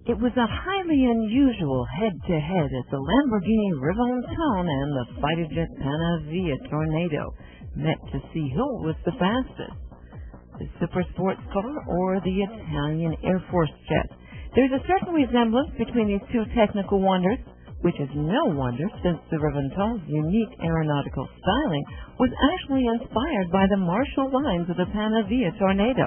It was a highly unusual head-to-head as the Lamborghini Reventon and the fighter jet Panavia Tornado met to see who was the fastest, the super sports car or the Italian Air Force jet. There's a certain resemblance between these two technical wonders, which is no wonder since the Reventon's unique aeronautical styling was actually inspired by the martial lines of the Panavia Tornado.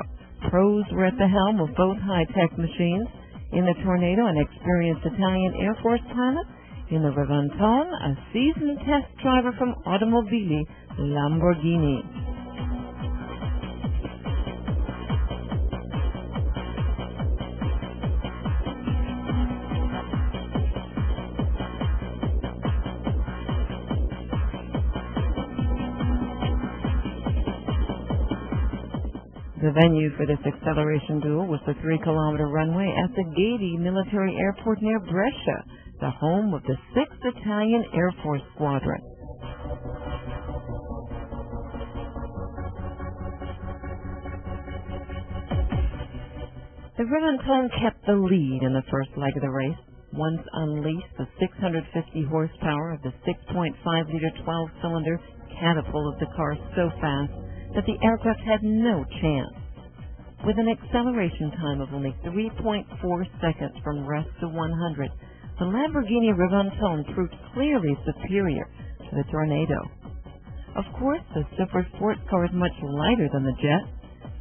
Pros were at the helm of both high-tech machines. In the Tornado, an experienced Italian Air Force pilot. In the Reventon, a seasoned test driver from Automobili Lamborghini. The venue for this acceleration duel was the 3-kilometer runway at the Gadi Military Airport near Brescia, the home of the 6th Italian Air Force Squadron. The Reventon kept the lead in the first leg of the race. Once unleashed, the 650 horsepower of the 6.5-liter 12-cylinder catapulted the car so fast that the aircraft had no chance. With an acceleration time of only 3.4 seconds from rest to 100, the Lamborghini Reventon proved clearly superior to the Tornado. Of course, the super sports car is much lighter than the jet.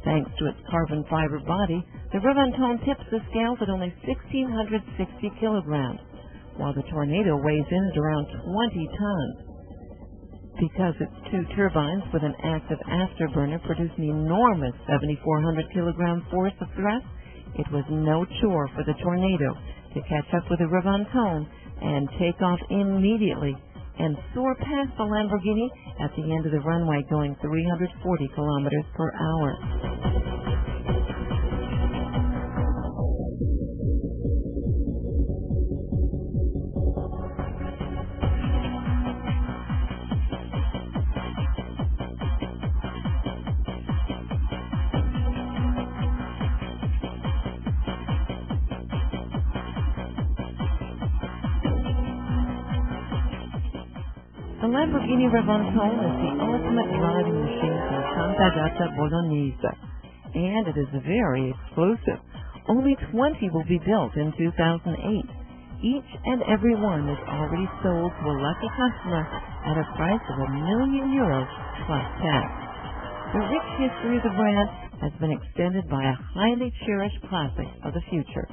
Thanks to its carbon fiber body, the Reventon tips the scales at only 1,660 kilograms, while the Tornado weighs in at around 20 tons. Because its two turbines with an active afterburner produce an enormous 7,400 kilogram force of thrust, it was no chore for the Tornado to catch up with the Reventon and take off immediately and soar past the Lamborghini at the end of the runway going 340 kilometers per hour. The Lamborghini Reventon is the ultimate driving machine from Sant'Agata Bolognese, and it is very exclusive. Only 20 will be built in 2008. Each and every one is already sold to a lucky customer at a price of €1,000,000 plus tax. The rich history of the brand has been extended by a highly cherished classic of the future.